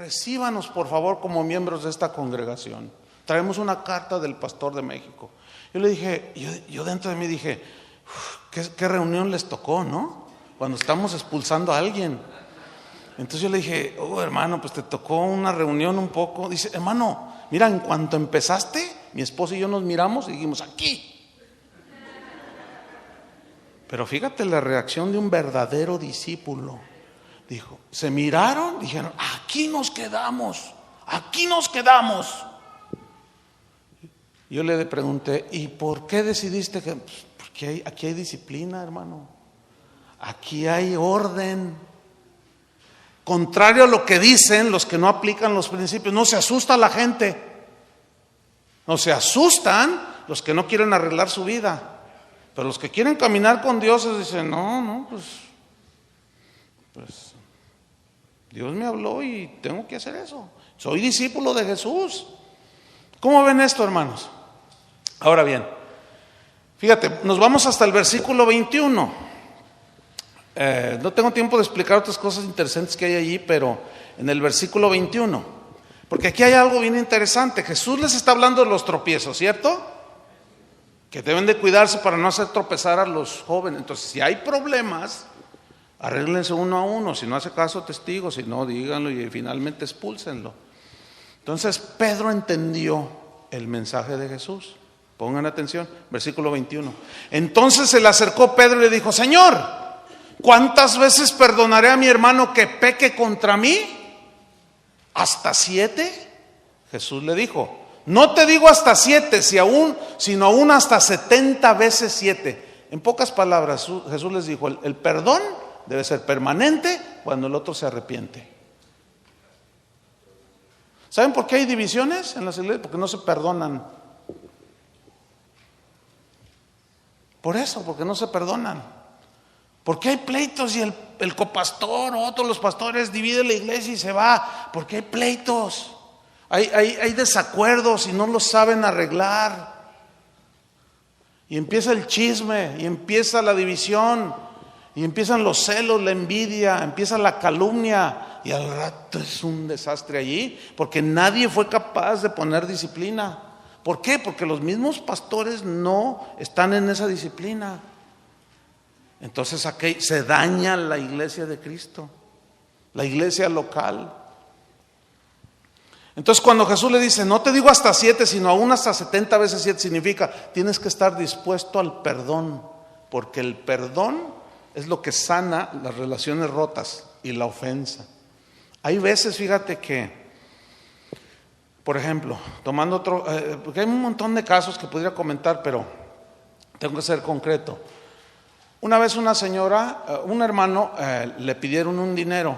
recíbanos por favor como miembros de esta congregación. Traemos una carta del pastor de México. Yo le dije, yo dentro de mí dije, ¿qué reunión les tocó, no? Cuando estamos expulsando a alguien. Entonces yo le dije, hermano, pues te tocó una reunión un poco. Dice, hermano, mira, en cuanto empezaste, mi esposa y yo nos miramos y dijimos, aquí. Pero fíjate la reacción de un verdadero discípulo. Dijo, se miraron, dijeron, aquí nos quedamos, aquí nos quedamos. Yo le pregunté, ¿y por qué decidiste que? Pues porque aquí hay disciplina, hermano. Aquí hay orden. Contrario a lo que dicen los que no aplican los principios, no se asusta la gente. No se asustan los que no quieren arreglar su vida. Pero los que quieren caminar con Dios dicen, no, pues Dios me habló y tengo que hacer eso. Soy discípulo de Jesús. ¿Cómo ven esto, hermanos? Ahora bien, fíjate, nos vamos hasta el versículo 21. No tengo tiempo de explicar otras cosas interesantes que hay allí, pero en el versículo 21, porque aquí hay algo bien interesante. Jesús les está hablando de los tropiezos, ¿cierto? Que deben de cuidarse para no hacer tropezar a los jóvenes. Entonces, si hay problemas, arréglense uno a uno. Si no hace caso, testigos. Si no, díganlo y finalmente expúlsenlo. Entonces, Pedro entendió el mensaje de Jesús. Pongan atención, versículo 21. Entonces se le acercó Pedro y le dijo, Señor, ¿cuántas veces perdonaré a mi hermano que peque contra mí? ¿Hasta 7? Jesús le dijo, no te digo hasta 7, sino aún hasta 70 veces 7. En pocas palabras, Jesús les dijo, el perdón debe ser permanente cuando el otro se arrepiente. ¿Saben por qué hay divisiones en las iglesias? Porque no se perdonan. Por eso, porque no se perdonan. Porque hay pleitos y el copastor o otros los pastores dividen la iglesia y se va. Porque hay pleitos. Hay desacuerdos y no los saben arreglar. Y empieza el chisme, y empieza la división, y empiezan los celos, la envidia, empieza la calumnia. Y al rato es un desastre allí, porque nadie fue capaz de poner disciplina. ¿Por qué? Porque los mismos pastores no están en esa disciplina. Entonces aquí se daña la iglesia de Cristo, la iglesia local. Entonces cuando Jesús le dice, no te digo hasta 7, sino aún hasta 70 veces 7, significa, tienes que estar dispuesto al perdón, porque el perdón es lo que sana las relaciones rotas y la ofensa. Hay veces, fíjate que, por ejemplo, tomando otro, porque hay un montón de casos que podría comentar, pero tengo que ser concreto. Una vez una señora, un hermano, le pidieron un dinero.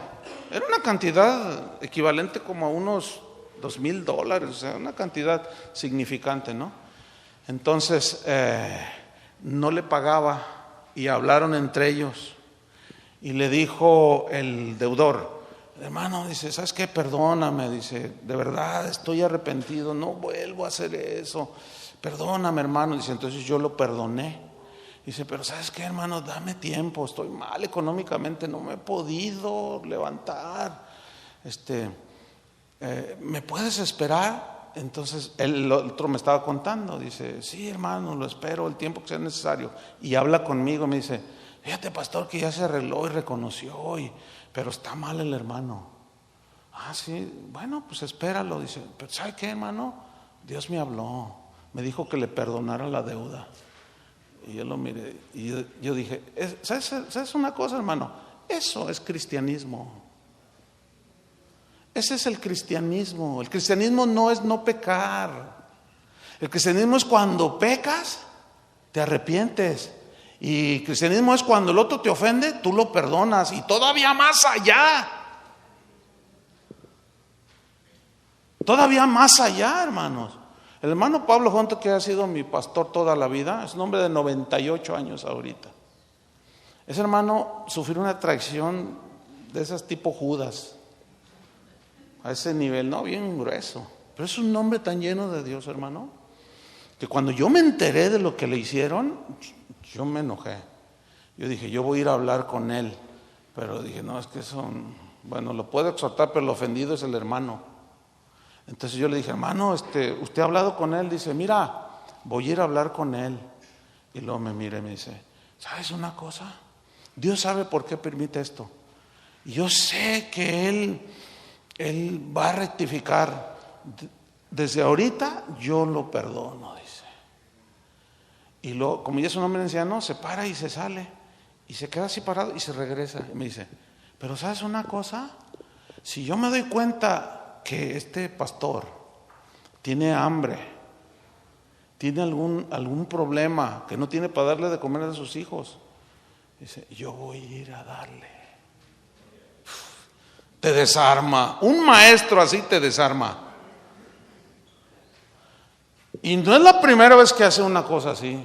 Era una cantidad equivalente como a unos $2,000, o sea, una cantidad significante, ¿no? Entonces, no le pagaba y hablaron entre ellos. Y le dijo el deudor, hermano, dice, ¿sabes qué? Perdóname, dice, de verdad estoy arrepentido, no vuelvo a hacer eso. Perdóname, hermano, dice, entonces yo lo perdoné. Dice, pero ¿sabes qué, hermano? Dame tiempo, estoy mal económicamente, no me he podido levantar. ¿Me puedes esperar? Entonces el otro me estaba contando, dice, sí, hermano, lo espero el tiempo que sea necesario. Y habla conmigo, me dice, fíjate, pastor, que ya se arregló y reconoció, pero está mal el hermano. Ah, sí, bueno, pues espéralo. Dice, pero ¿sabe qué, hermano? Dios me habló, me dijo que le perdonara la deuda. Y yo lo miré y yo dije, ¿sabes una cosa, hermano? Eso es cristianismo. Ese es el cristianismo. El cristianismo no es no pecar. El cristianismo es cuando pecas, te arrepientes. Y cristianismo es cuando el otro te ofende, tú lo perdonas. Y todavía más allá. Todavía más allá, hermanos. El hermano Pablo Jonte, que ha sido mi pastor toda la vida, es un hombre de 98 años ahorita. Ese hermano sufrió una traición de esas tipo Judas. A ese nivel, no, bien grueso. Pero es un hombre tan lleno de Dios, hermano, que cuando yo me enteré de lo que le hicieron, yo me enojé. Yo dije, yo voy a ir a hablar con él. Pero dije, no, es que eso Bueno, lo puedo exhortar, pero el ofendido es el hermano. Entonces yo le dije, hermano, ¿usted ha hablado con él? Dice, mira, voy a ir a hablar con él. Y luego me mira y me dice, ¿sabes una cosa? Dios sabe por qué permite esto. Y yo sé que Él va a rectificar. Desde ahorita yo lo perdono, dice. Y luego, como ya es un hombre anciano, se para y se sale. Y se queda así parado y se regresa. Y me dice, pero ¿sabes una cosa? Si yo me doy cuenta que este pastor tiene hambre, tiene algún problema, que no tiene para darle de comer a sus hijos, dice, yo voy a ir a darle. Te desarma. Un maestro así te desarma. Y no es la primera vez que hace una cosa así.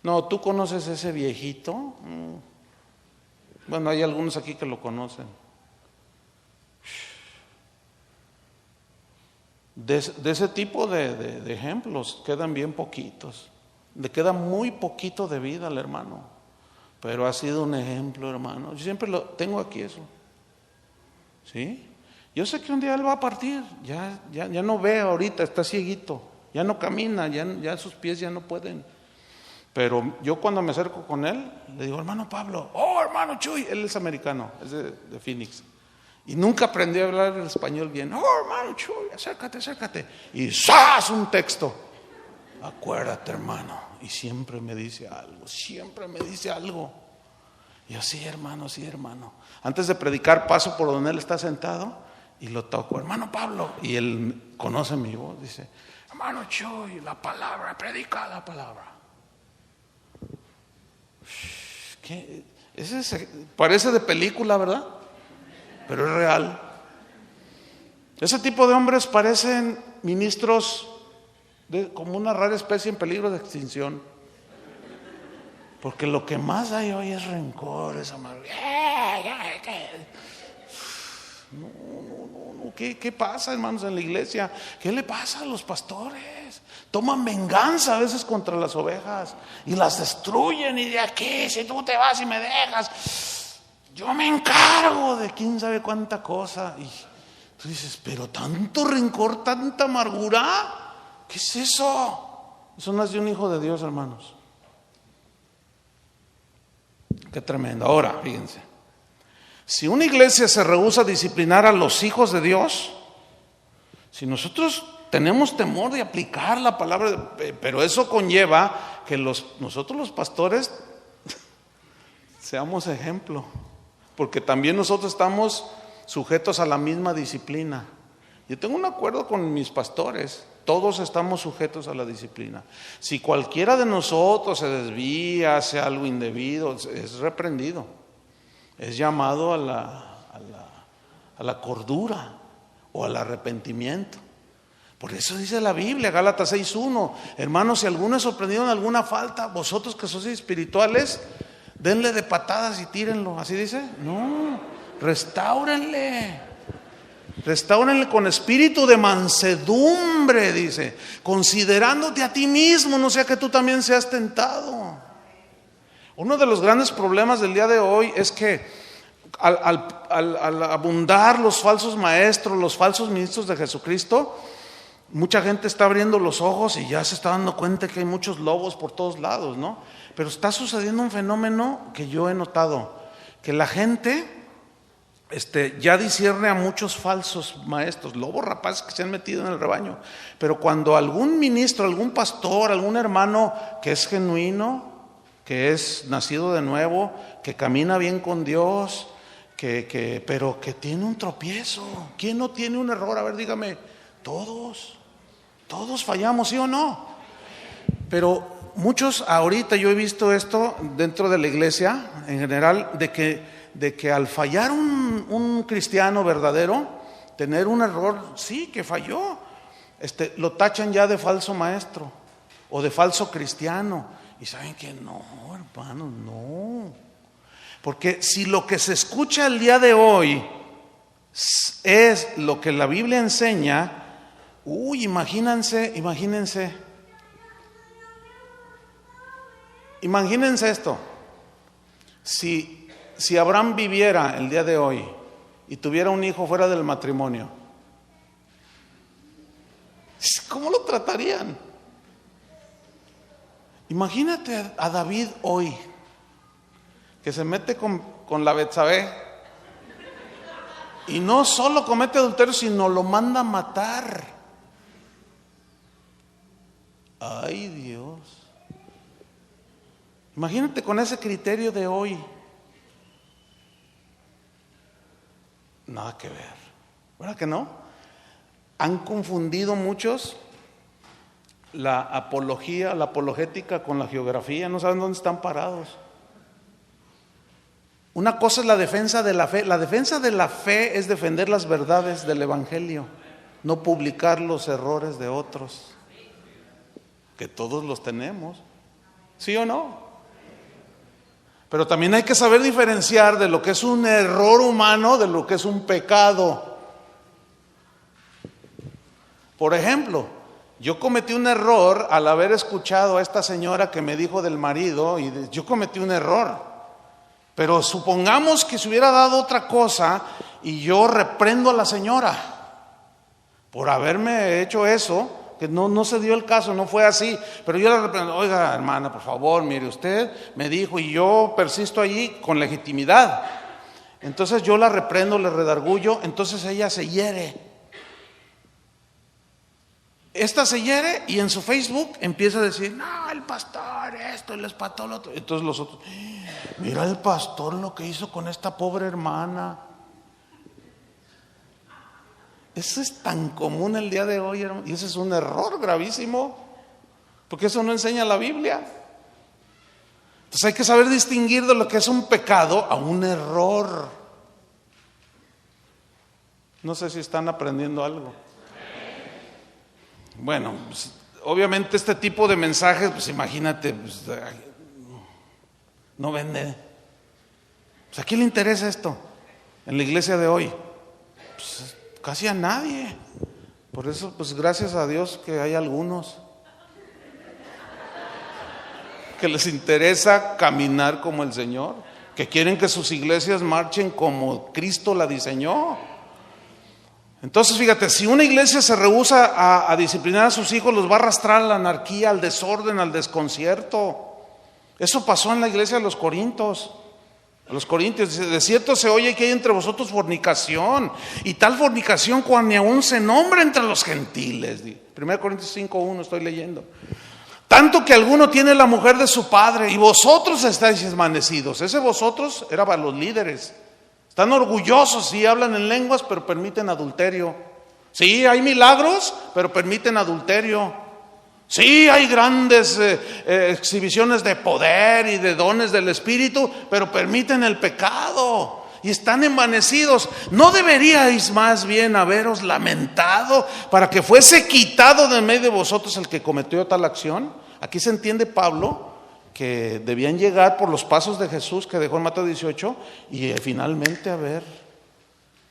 No, ¿tú conoces ese viejito? Bueno, hay algunos aquí que lo conocen. De ese tipo de ejemplos quedan bien poquitos. Le queda muy poquito de vida al hermano. Pero ha sido un ejemplo, hermano. Yo siempre lo tengo aquí eso. ¿Sí? Yo sé que un día él va a partir. Ya no ve ahorita, está cieguito. Ya no camina, ya sus pies ya no pueden. Pero yo cuando me acerco con él, le digo, hermano Pablo, oh hermano Chuy, él es americano, es de Phoenix. Y nunca aprendió a hablar el español bien. Oh hermano Chuy, acércate. Y ¡zas! Un texto. Acuérdate, hermano. Y siempre me dice algo. Y yo, sí, hermano. Antes de predicar paso por donde él está sentado y lo toco, hermano Pablo. Y él conoce mi voz, dice, hermano Chuy, la palabra, predica la palabra. ¿Qué? Parece de película, ¿verdad? Pero es real. Ese tipo de hombres parecen ministros como una rara especie en peligro de extinción. Porque lo que más hay hoy es rencor, es amargura. No. ¿Qué pasa, hermanos, en la iglesia? ¿Qué le pasa a los pastores? Toman venganza a veces contra las ovejas y las destruyen. Y de aquí, si tú te vas y me dejas, yo me encargo de quién sabe cuánta cosa. Y tú dices, pero tanto rencor, tanta amargura, ¿qué es eso? Eso no es de un hijo de Dios, hermanos. Qué tremendo. Ahora, fíjense, si una iglesia se rehúsa a disciplinar a los hijos de Dios, si nosotros tenemos temor de aplicar la palabra, pero eso conlleva que nosotros los pastores seamos ejemplo, porque también nosotros estamos sujetos a la misma disciplina. Yo tengo un acuerdo con mis pastores, todos estamos sujetos a la disciplina. Si cualquiera de nosotros se desvía, hace algo indebido, es reprendido, es llamado a la cordura o al arrepentimiento. Por eso dice la Biblia, Gálatas 6:1, hermanos, si alguno es sorprendido en alguna falta, vosotros que sois espirituales, denle de patadas y tírenlo. ¿Así dice? No, restáurenle con espíritu de mansedumbre, dice, considerándote a ti mismo, no sea que tú también seas tentado. Uno de los grandes problemas del día de hoy es que al abundar los falsos maestros, los falsos ministros de Jesucristo, mucha gente está abriendo los ojos y ya se está dando cuenta que hay muchos lobos por todos lados, ¿no? Pero está sucediendo un fenómeno que yo he notado, que la gente ya discierne a muchos falsos maestros, lobos rapaces que se han metido en el rebaño. Pero cuando algún ministro, algún pastor, algún hermano que es genuino, que es nacido de nuevo, que camina bien con Dios, pero que tiene un tropiezo. ¿Quién no tiene un error? A ver, dígame. Todos fallamos, ¿sí o no? Pero muchos, ahorita yo he visto esto dentro de la iglesia en general, de que al fallar un cristiano verdadero, tener un error, sí, que falló, lo tachan ya de falso maestro o de falso cristiano. Y saben que no, hermanos, no. Porque si lo que se escucha el día de hoy es lo que la Biblia enseña, imagínense esto. Si Abraham viviera el día de hoy y tuviera un hijo fuera del matrimonio, ¿cómo lo tratarían? Imagínate a David hoy, que se mete con la Betsabé, y no solo comete adulterio, sino lo manda a matar. Ay, Dios. Imagínate con ese criterio de hoy. Nada que ver, ¿verdad que no? Han confundido muchos la apología, la apologética con la geografía, no saben dónde están parados. Una cosa es la defensa de la fe. La defensa de la fe es defender las verdades del Evangelio, no publicar los errores de otros, que todos los tenemos, ¿sí o no? Pero también hay que saber diferenciar de lo que es un error humano de lo que es un pecado. Por ejemplo, yo cometí un error al haber escuchado a esta señora que me dijo del marido, y yo cometí un error. Pero supongamos que se hubiera dado otra cosa y yo reprendo a la señora por haberme hecho eso, que no se dio el caso, no fue así, pero yo la reprendo: oiga, hermana, por favor, mire, usted me dijo, y yo persisto allí con legitimidad. Entonces yo la reprendo, le redargullo, entonces ella se hiere. Esta se hiere y en su Facebook empieza a decir: no, el pastor esto, el espató lo otro. Entonces los otros: mira el pastor lo que hizo con esta pobre hermana. Eso es tan común el día de hoy, hermano, y ese es un error gravísimo, porque eso no enseña la Biblia. Entonces hay que saber distinguir de lo que es un pecado a un error. No sé si están aprendiendo algo. Bueno, pues, obviamente este tipo de mensajes, pues imagínate, pues, no vende. Pues, ¿a quién le interesa esto en la iglesia de hoy? Pues, casi a nadie. Por eso, pues gracias a Dios que hay algunos que les interesa caminar como el Señor, que quieren que sus iglesias marchen como Cristo la diseñó. Entonces, fíjate, si una iglesia se rehúsa a disciplinar a sus hijos, los va a arrastrar a la anarquía, al desorden, al desconcierto. Eso pasó en la iglesia de los Corintios. A los Corintios dice: de cierto se oye que hay entre vosotros fornicación, y tal fornicación cual ni aún se nombra entre los gentiles. 1 Corintios 5:1 estoy leyendo. Tanto que alguno tiene la mujer de su padre, y vosotros estáis desvanecidos. Ese vosotros era para los líderes. Están orgullosos, sí, hablan en lenguas, pero permiten adulterio. Sí, hay milagros, pero permiten adulterio. Sí, hay grandes exhibiciones de poder y de dones del Espíritu, pero permiten el pecado y están envanecidos. ¿No deberíais más bien haberos lamentado para que fuese quitado de medio de vosotros el que cometió tal acción? Aquí se entiende Pablo que debían llegar por los pasos de Jesús que dejó en Mateo 18 y finalmente haber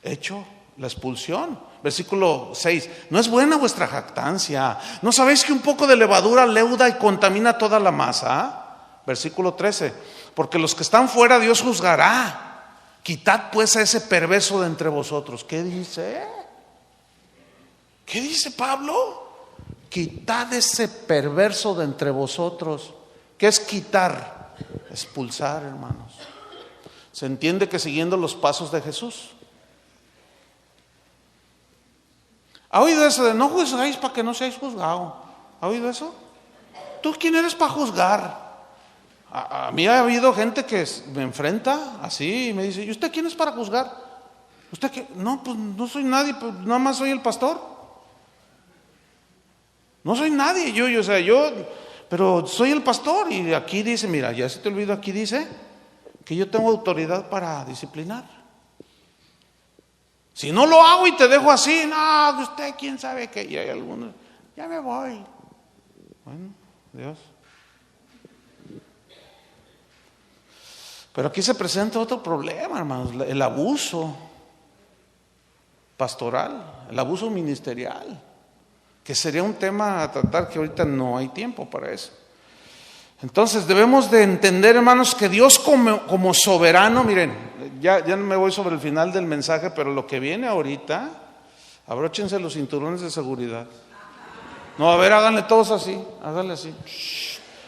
hecho la expulsión. Versículo 6: ¿no es buena vuestra jactancia? ¿No sabéis que un poco de levadura leuda y contamina toda la masa? Versículo 13: porque los que están fuera Dios juzgará. Quitad pues a ese perverso de entre vosotros. ¿Qué dice? ¿Qué dice Pablo? Quitad ese perverso de entre vosotros. ¿Qué es quitar? Expulsar, hermanos. Se entiende que siguiendo los pasos de Jesús. ¿Ha oído eso de no juzgáis para que no seáis juzgados? ¿Ha oído eso? ¿Tú quién eres para juzgar? A mí ha habido gente que me enfrenta así y me dice: ¿y usted quién es para juzgar? ¿Usted qué? No, pues no soy nadie, pues nada más soy el pastor. No soy nadie, pero soy el pastor. Y aquí dice, mira, ya se te olvidó, aquí dice que yo tengo autoridad para disciplinar. Si no lo hago y te dejo así, no, usted quién sabe qué. Y hay algunos: ya me voy. Bueno, Dios. Pero aquí se presenta otro problema, hermanos: el abuso pastoral, el abuso ministerial, que sería un tema a tratar que ahorita no hay tiempo para eso. Entonces debemos de entender, hermanos, que Dios como soberano, miren, ya no me voy sobre el final del mensaje, pero lo que viene ahorita, abróchense los cinturones de seguridad. No, a ver, háganle todos así, háganle así.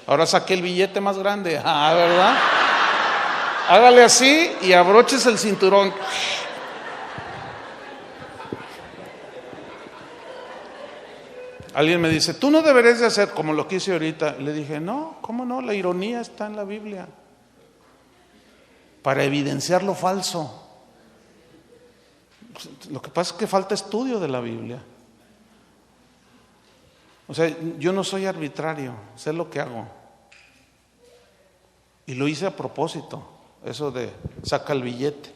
Ahora saqué el billete más grande, ¿verdad? Hágale así y abróchese el cinturón. Alguien me dice, tú no deberías de hacer como lo que hice ahorita. Le dije, no, ¿cómo no? La ironía está en la Biblia. Para evidenciar lo falso. Lo que pasa es que falta estudio de la Biblia. O sea, yo no soy arbitrario, sé lo que hago. Y lo hice a propósito, eso de saca el billete.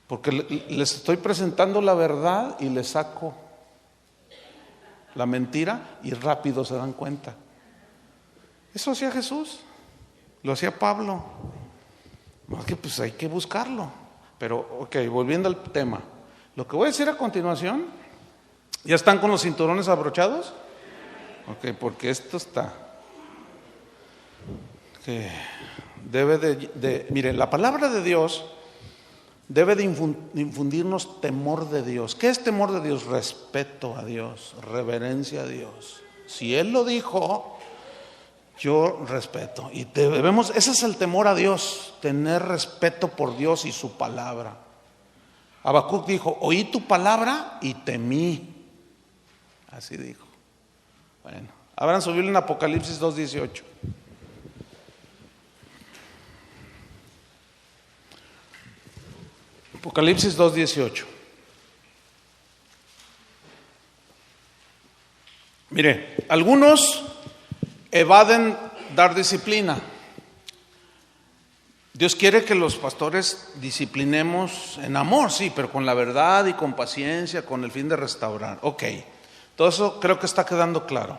Porque les estoy presentando la verdad y les saco la mentira y rápido se dan cuenta. Eso hacía Jesús, lo hacía Pablo. No, que pues hay que buscarlo. Pero, ok, volviendo al tema. Lo que voy a decir a continuación, ¿ya están con los cinturones abrochados? Ok, porque esto está. Que debe mire, la palabra de Dios debe de infundirnos temor de Dios. ¿Qué es temor de Dios? Respeto a Dios, reverencia a Dios. Si Él lo dijo, yo respeto. Y ese es el temor a Dios, tener respeto por Dios y su palabra. Habacuc dijo, oí tu palabra y temí. Así dijo. Bueno, abran su Biblia en Apocalipsis 2:18. Apocalipsis 2:18. Mire, algunos evaden dar disciplina. Dios quiere que los pastores disciplinemos en amor, sí, pero con la verdad y con paciencia, con el fin de restaurar. Ok, todo eso creo que está quedando claro.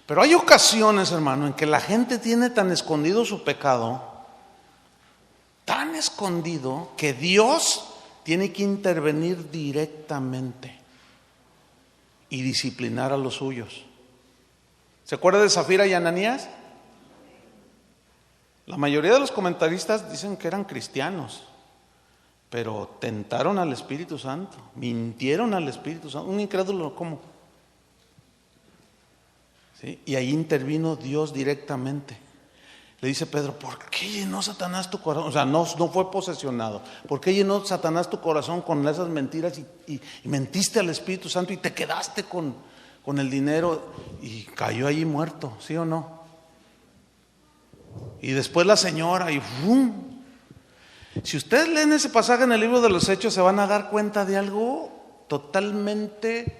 Pero hay ocasiones, hermano, en que la gente tiene tan escondido su pecado, tan escondido, que Dios tiene que intervenir directamente y disciplinar a los suyos. ¿Se acuerda de Zafira y Ananías? La mayoría de los comentaristas dicen que eran cristianos, pero tentaron al Espíritu Santo, mintieron al Espíritu Santo. Un incrédulo, ¿cómo? ¿Sí? Y ahí intervino Dios directamente. Le dice Pedro, ¿por qué llenó Satanás tu corazón? O sea, no fue posesionado. ¿Por qué llenó Satanás tu corazón con esas mentiras y mentiste al Espíritu Santo y te quedaste con el dinero y cayó allí muerto? ¿Sí o no? Y después la señora y ¡bum! Si ustedes leen ese pasaje en el libro de los Hechos, se van a dar cuenta de algo totalmente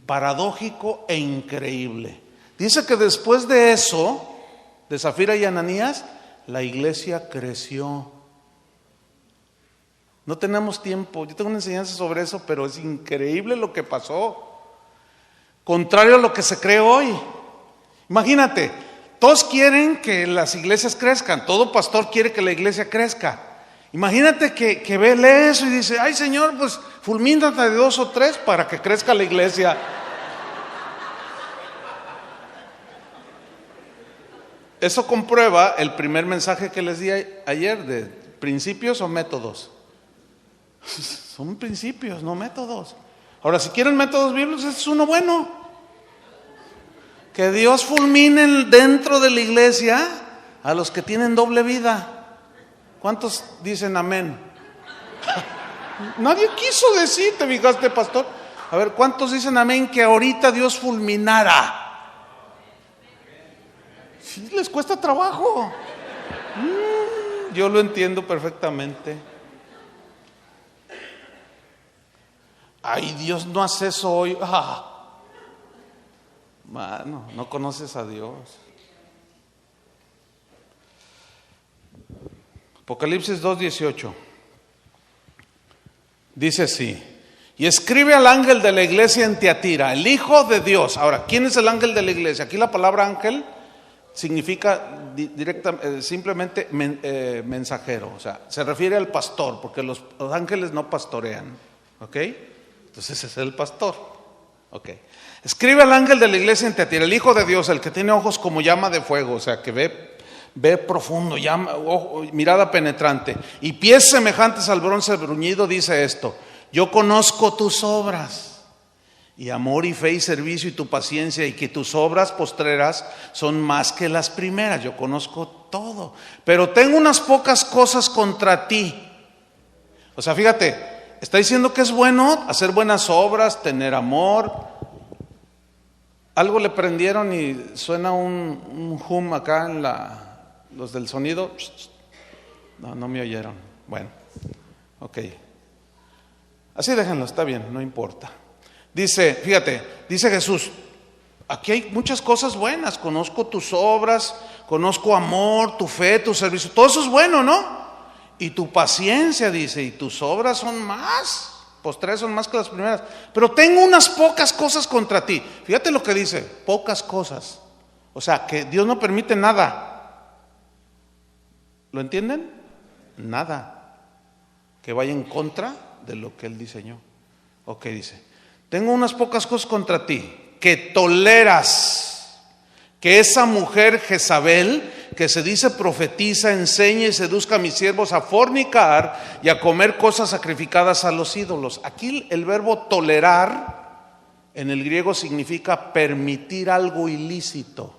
paradójico e increíble. Dice que después de eso, de Zafira y Ananías, la iglesia creció. No tenemos tiempo, yo tengo una enseñanza sobre eso, pero es increíble lo que pasó. Contrario a lo que se cree hoy. Imagínate, todos quieren que las iglesias crezcan, todo pastor quiere que la iglesia crezca. Imagínate que lee eso y dice, ay Señor, pues fulmínate de 2 o 3 para que crezca la iglesia. Eso comprueba el primer mensaje que les di ayer de principios o métodos. Son principios, no métodos. Ahora, si quieren métodos bíblicos, este es uno bueno. Que Dios fulmine dentro de la iglesia a los que tienen doble vida. ¿Cuántos dicen amén? Nadie quiso decir, ¿te fijaste, pastor? A ver, ¿cuántos dicen amén que ahorita Dios fulminara? Sí, les cuesta trabajo. Yo lo entiendo perfectamente. Ay, Dios no hace eso hoy. Mano, no conoces a Dios. Apocalipsis 2:18 dice así: y escribe al ángel de la iglesia en Tiatira, el Hijo de Dios. Ahora, ¿quién es el ángel de la iglesia? Aquí la palabra ángel significa simplemente mensajero, o sea, se refiere al pastor, porque los ángeles no pastorean, ¿ok? Entonces ese es el pastor, ¿ok? Escribe al ángel de la iglesia en Tiatira, el Hijo de Dios, el que tiene ojos como llama de fuego, o sea, que ve Ve profundo, mirada penetrante. Y pies semejantes al bronce bruñido, dice esto: yo conozco tus obras, y amor y fe y servicio y tu paciencia, y que tus obras postreras son más que las primeras. Yo conozco todo, pero tengo unas pocas cosas contra ti. O sea, fíjate, está diciendo que es bueno hacer buenas obras, tener amor. Algo le prendieron y suena un hum acá en los del sonido. No me oyeron. Bueno, ok. Así déjenlo, está bien, no importa. Dice, fíjate, dice Jesús, aquí hay muchas cosas buenas. Conozco tus obras, conozco amor, tu fe, tu servicio. Todo eso es bueno, ¿no? Y tu paciencia, dice, y tus obras son más, postreras son más que las primeras. Pero tengo unas pocas cosas contra ti. Fíjate lo que dice, pocas cosas. O sea, que Dios no permite nada. ¿Lo entienden? Nada que vaya en contra de lo que Él diseñó. Ok, dice, tengo unas pocas cosas contra ti, que toleras que esa mujer Jezabel, que se dice profetiza, enseña y seduzca a mis siervos a fornicar y a comer cosas sacrificadas a los ídolos. Aquí el verbo tolerar en el griego significa permitir algo ilícito.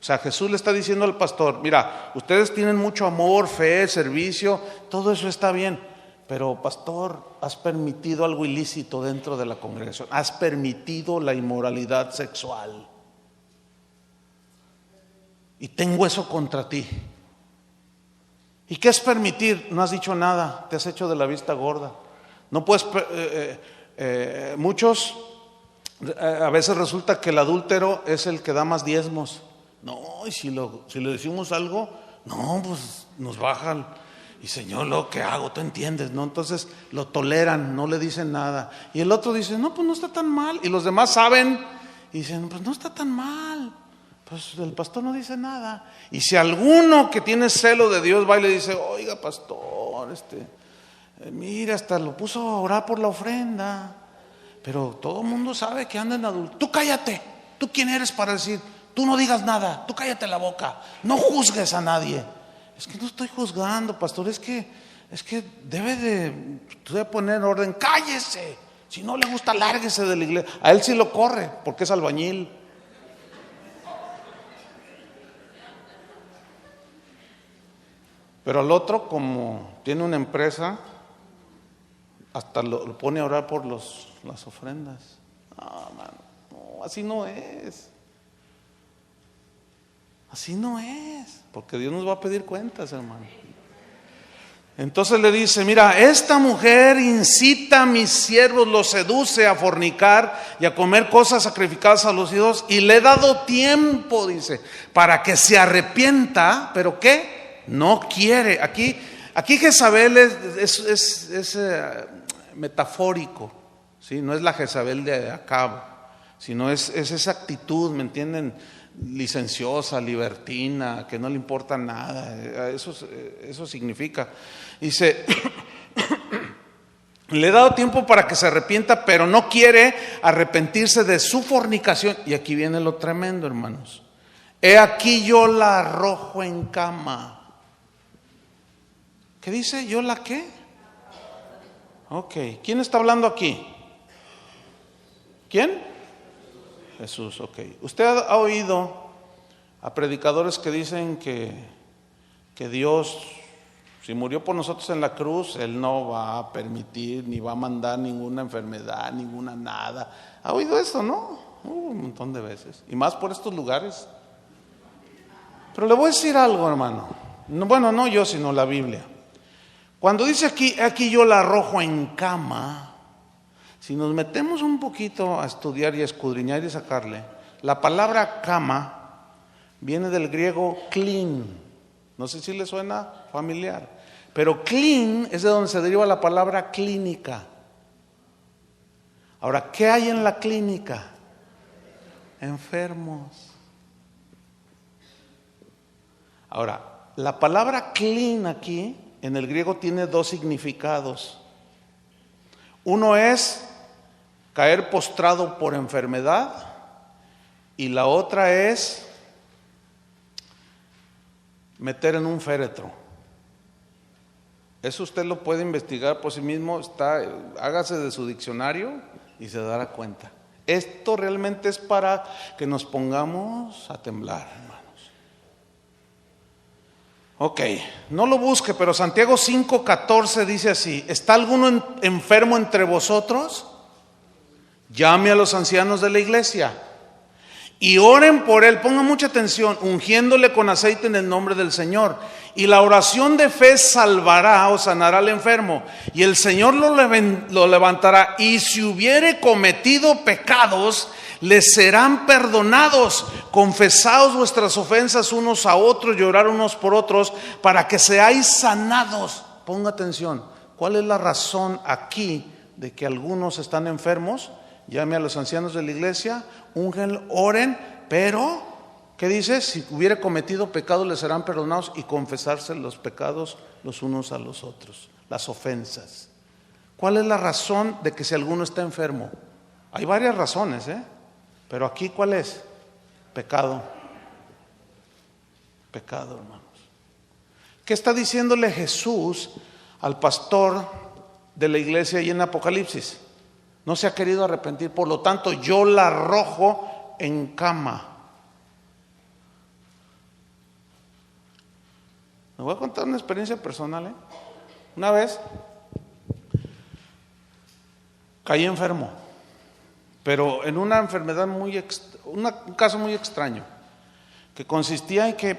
O sea, Jesús le está diciendo al pastor, mira, ustedes tienen mucho amor, fe, servicio, todo eso está bien, pero pastor, has permitido algo ilícito dentro de la congregación, has permitido la inmoralidad sexual. Y tengo eso contra ti. ¿Y qué es permitir? No has dicho nada, te has hecho de la vista gorda. No puedes, muchos, a veces resulta que el adúltero es el que da más diezmos. No, y si le decimos algo, no, pues nos bajan. Y Señor, ¿lo que hago? ¿Tú entiendes? ¿No? Entonces lo toleran, no le dicen nada. Y el otro dice, no, pues no está tan mal. Y los demás saben y dicen, pues no está tan mal. Pues el pastor no dice nada. Y si alguno que tiene celo de Dios va y le dice, oiga pastor, mira, hasta lo puso a orar por la ofrenda, pero todo el mundo sabe que anda en adulto. Tú cállate, ¿tú quién eres para decir? Tú no digas nada, tú cállate la boca, no juzgues a nadie. Es que no estoy juzgando, pastor, es que debe de poner orden. Cállese, si no le gusta, lárguese de la iglesia. A él sí lo corre porque es albañil. Pero al otro, como tiene una empresa, hasta lo pone a orar por las ofrendas. No, mano, no, así no es. Así no es, porque Dios nos va a pedir cuentas, hermano. Entonces le dice, mira, esta mujer incita a mis siervos, los seduce a fornicar y a comer cosas sacrificadas a los ídolos, y le he dado tiempo, dice, para que se arrepienta, pero ¿qué? No quiere. Aquí Jezabel es metafórico, ¿sí? No es la Jezabel de Acab, sino es esa actitud, ¿me entienden? Licenciosa, libertina, que no le importa nada. Eso significa. Dice, le he dado tiempo para que se arrepienta, pero no quiere arrepentirse de su fornicación. Y aquí viene lo tremendo, hermanos. He aquí yo la arrojo en cama. ¿Qué dice? ¿Yo la qué? Ok, ¿quién está hablando aquí? ¿Quién? Jesús, ok. ¿Usted ha oído a predicadores que dicen que Dios, si murió por nosotros en la cruz, Él no va a permitir, ni va a mandar ninguna enfermedad, ninguna nada? ¿Ha oído eso, no? Un montón de veces. Y más por estos lugares. Pero le voy a decir algo, hermano. Bueno, no yo, sino la Biblia. Cuando dice aquí yo la arrojo en cama, si nos metemos un poquito a estudiar y a escudriñar y sacarle, la palabra cama viene del griego klin. No sé si le suena familiar, pero klin es de donde se deriva la palabra clínica. Ahora, ¿qué hay en la clínica? Enfermos. Ahora, la palabra klin aquí en el griego tiene dos significados. Uno es caer postrado por enfermedad, y la otra es meter en un féretro. Eso usted lo puede investigar por sí mismo, hágase de su diccionario y se dará cuenta. Esto realmente es para que nos pongamos a temblar, hermanos. Ok, no lo busque, pero Santiago 5:14 dice así: ¿está alguno enfermo entre vosotros? Llame a los ancianos de la iglesia y oren por él, pongan mucha atención, ungiéndole con aceite en el nombre del Señor. Y la oración de fe salvará o sanará al enfermo, y el Señor lo levantará. Y si hubiere cometido pecados, les serán perdonados. Confesaos vuestras ofensas unos a otros y orad unos por otros, para que seáis sanados. Ponga atención, ¿cuál es la razón aquí de que algunos están enfermos? Llame a los ancianos de la iglesia, ungen, oren, pero ¿qué dice? Si hubiere cometido pecado les serán perdonados, y confesarse los pecados los unos a los otros, las ofensas. ¿Cuál es la razón de que si alguno está enfermo? Hay varias razones, pero aquí ¿cuál es? Pecado. Pecado, hermanos. ¿Qué está diciéndole Jesús al pastor de la iglesia ahí en Apocalipsis? No se ha querido arrepentir, por lo tanto yo la arrojo en cama. Me voy a contar una experiencia personal. Una vez caí enfermo, pero en una enfermedad un caso muy extraño, que consistía en que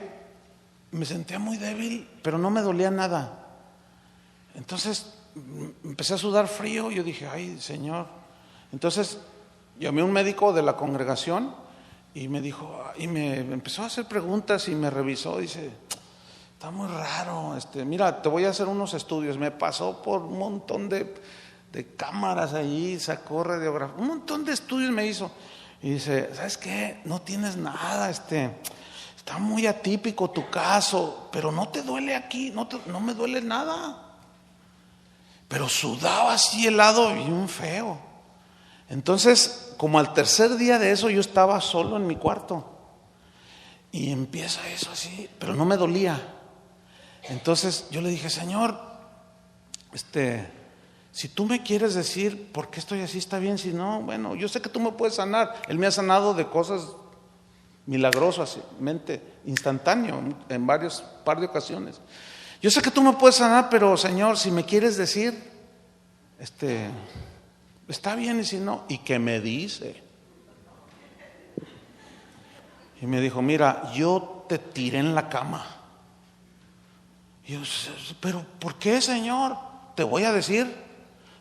me sentía muy débil, pero no me dolía nada. Entonces empecé a sudar frío y yo dije, ay, Señor. Entonces llamé a un médico de la congregación y me dijo, y me empezó a hacer preguntas y me revisó. Dice, está muy raro, mira, te voy a hacer unos estudios. Me pasó por un montón de cámaras allí, sacó radiografía, un montón de estudios me hizo. Y dice, ¿sabes qué? No tienes nada, está muy atípico tu caso, pero no te duele aquí, no me duele nada. Pero sudaba así helado bien feo. Entonces, como al tercer día de eso, yo estaba solo en mi cuarto y empieza eso así, pero no me dolía. Entonces yo le dije, Señor, si tú me quieres decir por qué estoy así, está bien. Si no, bueno, yo sé que tú me puedes sanar. Él me ha sanado de cosas milagrosamente, instantáneo, en par de ocasiones. Yo sé que tú me puedes sanar, pero Señor, si me quieres decir, está bien. Y si no, ¿y qué me dice? Y me dijo, mira, yo te tiré en la cama. Y yo, pero ¿por qué, Señor? Te voy a decir,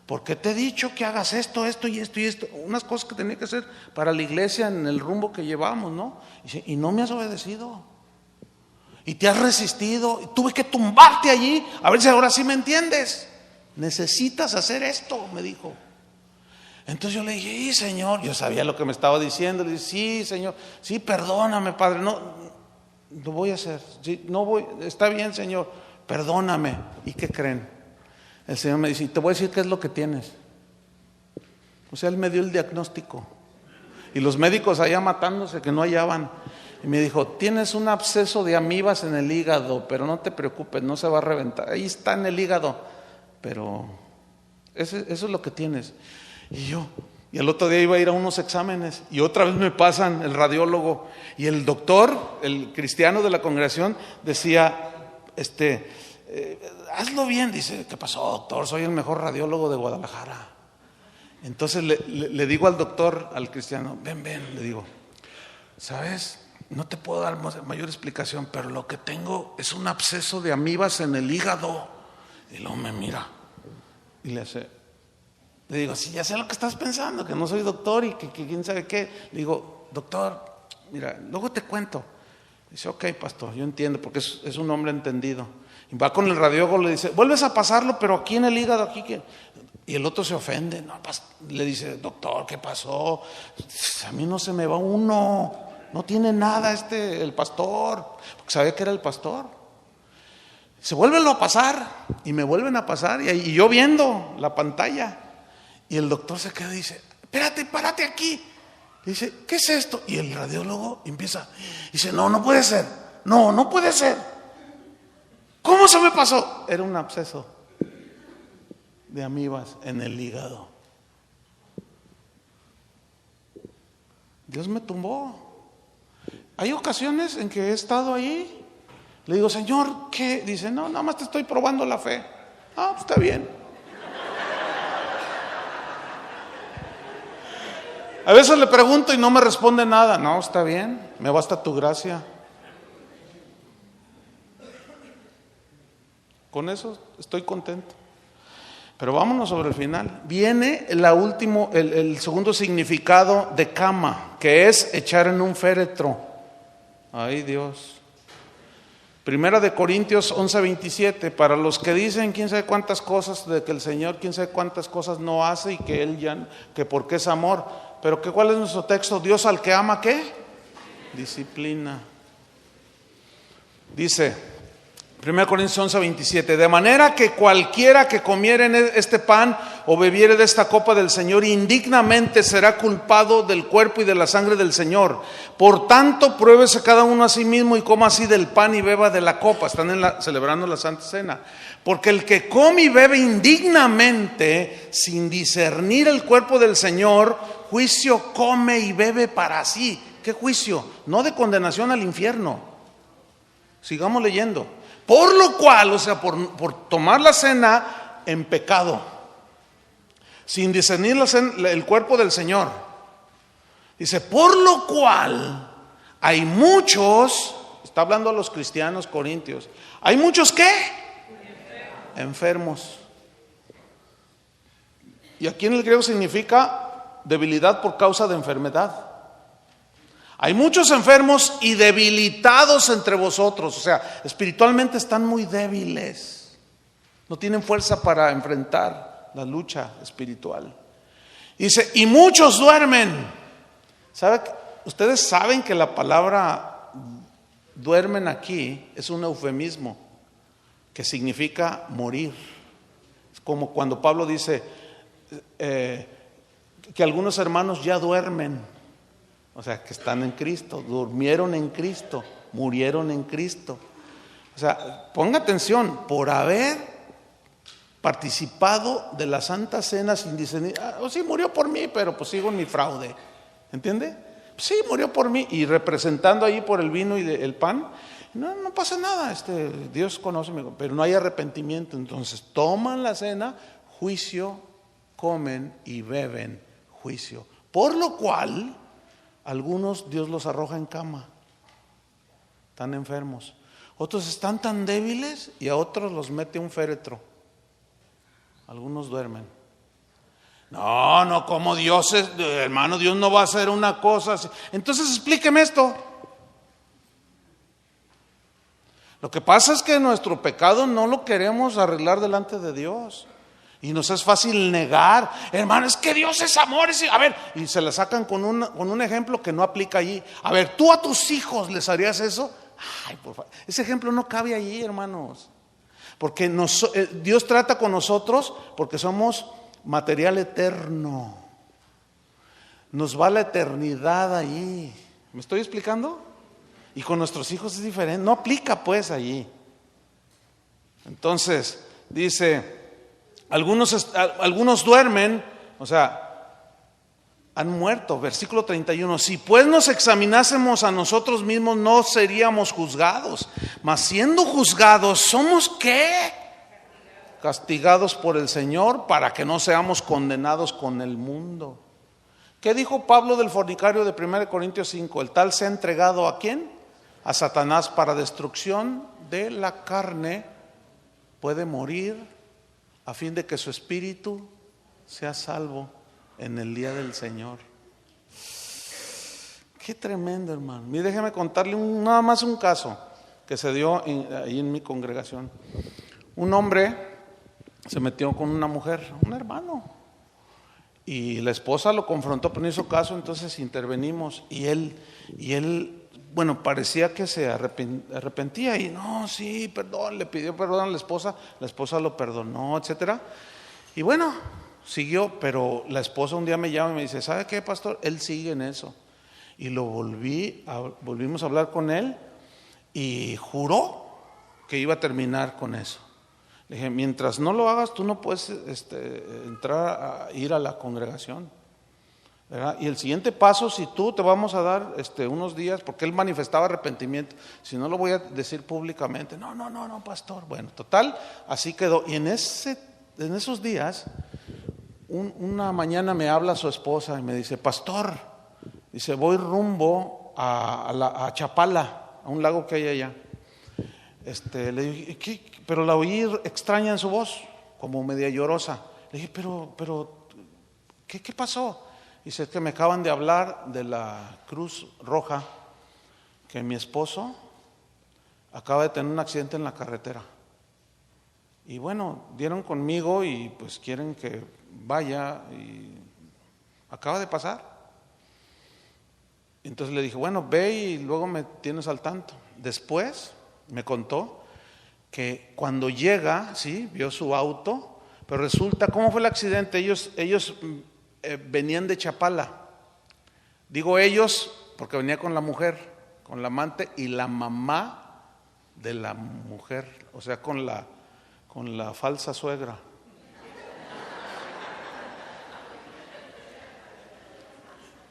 porque te he dicho que hagas esto y esto, unas cosas que tenía que hacer para la iglesia en el rumbo que llevamos, ¿no? Y no me has obedecido. Y te has resistido. Y tuve que tumbarte allí, a ver si ahora sí me entiendes. Necesitas hacer esto, me dijo. Entonces yo le dije, sí, Señor. Yo sabía lo que me estaba diciendo. Le dije, sí, Señor, sí, perdóname, Padre. No, lo voy a hacer. Sí, no voy, está bien, Señor, perdóname. ¿Y qué creen? El Señor me dice, te voy a decir qué es lo que tienes. O sea, Él me dio el diagnóstico. Y los médicos allá matándose que no hallaban. Y me dijo, tienes un absceso de amibas en el hígado, pero no te preocupes, no se va a reventar. Ahí está en el hígado, pero eso es lo que tienes. Y el otro día iba a ir a unos exámenes y otra vez me pasan el radiólogo y el doctor, el cristiano de la congregación, decía, hazlo bien. Dice, ¿qué pasó, doctor? Soy el mejor radiólogo de Guadalajara. Entonces le digo al doctor, al cristiano, ven, le digo, ¿sabes? No te puedo dar mayor explicación, pero lo que tengo es un absceso de amibas en el hígado. Y luego me mira y le digo, sí, ya sé lo que estás pensando, que no soy doctor y que quién sabe qué. Le digo, doctor, mira, luego te cuento. Dice, ok, pastor, yo entiendo, porque es un hombre entendido. Y va con el radiólogo, le dice, vuelves a pasarlo, pero aquí en el hígado, aquí que... Y el otro se ofende, no, le dice, doctor, ¿qué pasó? A mí no se me va uno, no tiene nada el pastor, porque sabía que era el pastor. Se vuelven a pasar y me vuelven a pasar y yo viendo la pantalla. Y el doctor se queda y dice, espérate, párate aquí. Dice, ¿qué es esto? Y el radiólogo empieza, dice, no puede ser, no puede ser. ¿Cómo se me pasó? Era un absceso de amibas en el hígado. Dios me tumbó. Hay ocasiones en que he estado ahí. Le digo, Señor, ¿qué? Dice, no, nada más te estoy probando la fe. Ah, pues está bien. A veces le pregunto y no me responde nada. No, está bien, me basta tu gracia. Con eso estoy contento. Pero vámonos sobre el final. Viene el segundo significado de cama, que es echar en un féretro. Ay, Dios. Primera de Corintios 11:27, para los que dicen quién sabe cuántas cosas, de que el Señor quién sabe cuántas cosas no hace y que Él ya, que porque es amor. Pero ¿cuál es nuestro texto? Dios al que ama, ¿qué? Disciplina. Dice 1 Corintios 11:27, de manera que cualquiera que comiere este pan o bebiere de esta copa del Señor indignamente será culpado del cuerpo y de la sangre del Señor. Por tanto, pruébese cada uno a sí mismo y coma así del pan y beba de la copa. Están celebrando la Santa Cena. Porque el que come y bebe indignamente, sin discernir el cuerpo del Señor, juicio come y bebe para sí. ¿Qué juicio? No de condenación al infierno. Sigamos leyendo. Por lo cual, o sea, por tomar la cena en pecado, sin discernir el cuerpo del Señor. Dice, por lo cual hay muchos, está hablando a los cristianos corintios, hay muchos ¿qué? Enfermos. Y aquí en el griego significa debilidad por causa de enfermedad. Hay muchos enfermos y debilitados entre vosotros, o sea, espiritualmente están muy débiles, no tienen fuerza para enfrentar la lucha espiritual. Dice, y muchos duermen. Ustedes saben que la palabra duermen aquí es un eufemismo que significa morir. Es como cuando Pablo dice que algunos hermanos ya duermen. O sea, que están en Cristo, durmieron en Cristo, murieron en Cristo. O sea, ponga atención, por haber participado de la Santa Cena sin discernir, sí murió por mí, pero pues sigo en mi fraude. ¿Entiende? Sí, murió por mí. Y representando ahí por el vino y el pan, no pasa nada, Dios conoce, pero no hay arrepentimiento. Entonces toman la cena, juicio, comen y beben juicio. Por lo cual algunos Dios los arroja en cama, están enfermos. Otros están tan débiles y a otros los mete un féretro. Algunos duermen. No, como Dios es, hermano, Dios no va a hacer una cosa así. Entonces explíqueme esto. Lo que pasa es que nuestro pecado no lo queremos arreglar delante de Dios. Y nos es fácil negar, hermano, es que Dios es amor. A ver, y se la sacan con un ejemplo que no aplica allí. A ver, ¿tú a tus hijos les harías eso? Ay, por favor, ese ejemplo no cabe allí, hermanos. Porque Dios trata con nosotros porque somos material eterno. Nos va la eternidad allí. ¿Me estoy explicando? Y con nuestros hijos es diferente, no aplica pues allí. Entonces, dice, algunos duermen, o sea, han muerto. Versículo 31, si pues nos examinásemos a nosotros mismos no seríamos juzgados, mas siendo juzgados, ¿somos qué? Castigados por el Señor para que no seamos condenados con el mundo. ¿Qué dijo Pablo del fornicario de 1 Corintios 5? El tal se ha entregado ¿a quién? A Satanás para destrucción de la carne, puede morir a fin de que su espíritu sea salvo en el día del Señor. Qué tremendo, hermano. Mire, déjeme contarle nada más un caso que se dio ahí en mi congregación. Un hombre se metió con una mujer, un hermano, y la esposa lo confrontó, pero no hizo caso. Entonces intervenimos y él, bueno, parecía que se arrepentía y no, sí, perdón, le pidió perdón a la esposa lo perdonó, etcétera. Y bueno, siguió, pero la esposa un día me llama y me dice, ¿sabe qué, pastor? Él sigue en eso. Y volvimos a hablar con él y juró que iba a terminar con eso. Le dije, mientras no lo hagas, tú no puedes entrar a ir a la congregación, ¿verdad? Y el siguiente paso, si tú te vamos a dar unos días, porque él manifestaba arrepentimiento, si no lo voy a decir públicamente, no, pastor. Bueno, total, así quedó. Y en esos días, una mañana me habla su esposa y me dice, pastor, dice, voy rumbo a Chapala, a un lago que hay allá. Le dije, ¿qué? Pero la oí extraña en su voz, como media llorosa. Le dije, pero ¿qué pasó? Dice, es que me acaban de hablar de la Cruz Roja, que mi esposo acaba de tener un accidente en la carretera. Y bueno, dieron conmigo y pues quieren que vaya y acaba de pasar. Entonces le dije, bueno, ve y luego me tienes al tanto. Después me contó que cuando llega, sí, vio su auto, pero resulta, ¿cómo fue el accidente? Ellos venían de Chapala. Digo ellos porque venía con la mujer, con la amante y la mamá de la mujer, o sea, con la falsa suegra.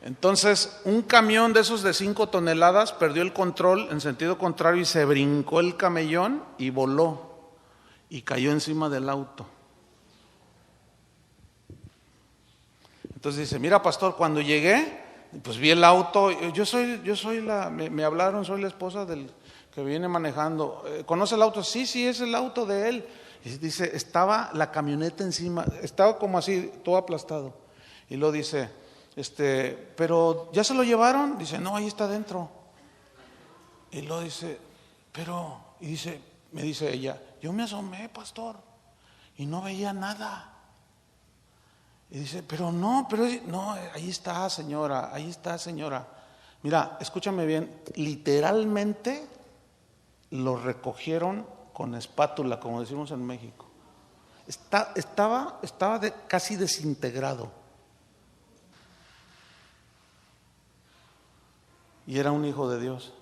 Entonces, un camión de esos de 5 toneladas perdió el control en sentido contrario y se brincó el camellón y voló y cayó encima del auto. Entonces dice, mira pastor, cuando llegué, pues vi el auto, me hablaron, soy la esposa del que viene manejando. ¿Conoce el auto? Sí, es el auto de él. Y dice, estaba la camioneta encima, estaba como así, todo aplastado. Y luego dice, pero ¿ya se lo llevaron? Dice, no, ahí está adentro. Y luego dice, me dice ella, yo me asomé, pastor, y no veía nada. Y dice, no, ahí está, señora. Mira, escúchame bien, literalmente lo recogieron con espátula, como decimos en México. Estaba casi desintegrado. Y era un hijo de Dios.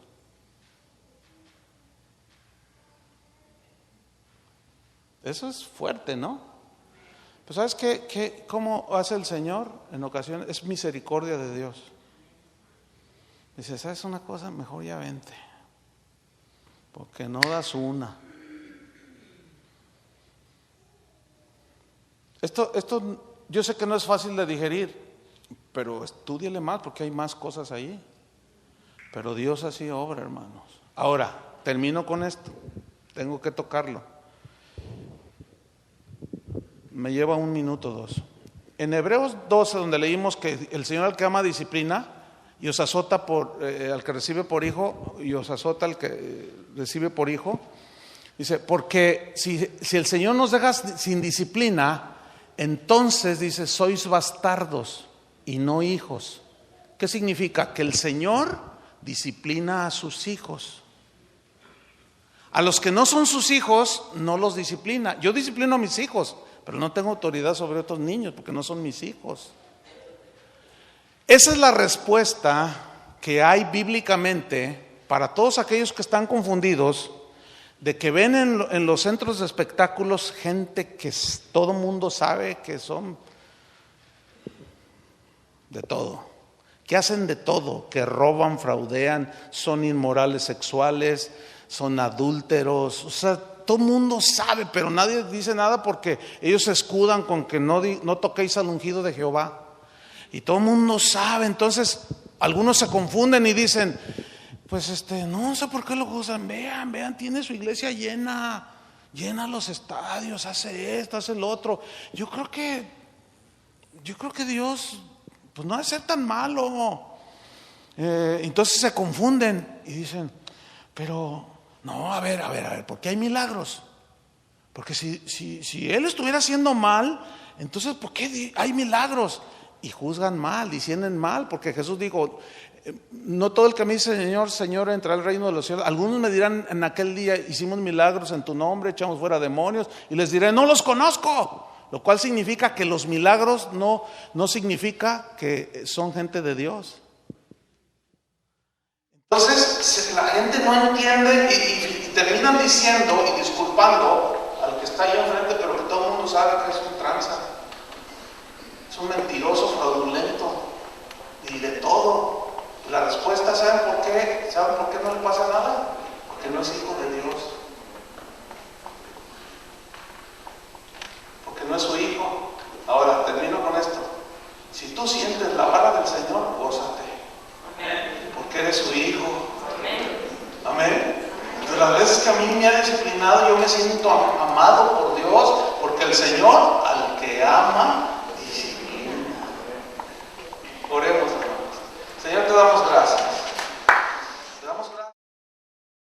Eso es fuerte, ¿no? Pues ¿sabes cómo hace el Señor en ocasiones? Es misericordia de Dios. Dice, ¿sabes una cosa? Mejor ya vente, porque no das una. Esto yo sé que no es fácil de digerir, pero estúdiale más porque hay más cosas ahí. Pero Dios así obra, hermanos. Ahora, termino con esto. Tengo que tocarlo. Me lleva 1 minuto, 2. En Hebreos 12, donde leímos que el Señor al que ama disciplina y os azota al que recibe por hijo, y os azota al que recibe por hijo, dice, porque si el Señor nos deja sin disciplina, entonces dice, sois bastardos y no hijos. ¿Qué significa? Que el Señor disciplina a sus hijos. A los que no son sus hijos, no los disciplina. Yo disciplino a mis hijos, pero no tengo autoridad sobre otros niños porque no son mis hijos. Esa es la respuesta que hay bíblicamente para todos aquellos que están confundidos, de que ven en los centros de espectáculos gente que todo mundo sabe que son de todo, que hacen de todo, que roban, fraudean, son inmorales sexuales, son adúlteros, o sea, todo el mundo sabe, pero nadie dice nada porque ellos se escudan con que no toquéis al ungido de Jehová. Y todo el mundo sabe. Entonces algunos se confunden y dicen, pues no sé por qué lo usan. Vean, tiene su iglesia llena los estadios, hace esto, hace lo otro. Yo creo que Dios pues no ha de ser tan malo. Entonces se confunden y dicen, pero no, a ver, porque hay milagros. Porque si Él estuviera haciendo mal, entonces ¿por qué hay milagros? Y juzgan mal, dicienden mal, porque Jesús dijo, no todo el que me dice Señor, Señor entrará al reino de los cielos. Algunos me dirán en aquel día, hicimos milagros en tu nombre, echamos fuera demonios, y les diré, no los conozco. Lo cual significa que los milagros no significa que son gente de Dios. Entonces la gente no entiende y terminan diciendo y disculpando al que está ahí enfrente, pero que todo el mundo sabe que es un tranza, es un mentiroso, fraudulento y de todo. La respuesta, ¿saben por qué? ¿Saben por qué no le pasa nada? Porque no es hijo de Dios, porque no es su hijo. Ahora termino con esto: si tú sientes la vara del Señor, gózate, porque eres su hijo. Amén. De las veces que a mí me ha disciplinado, yo me siento amado por Dios, porque el Señor al que ama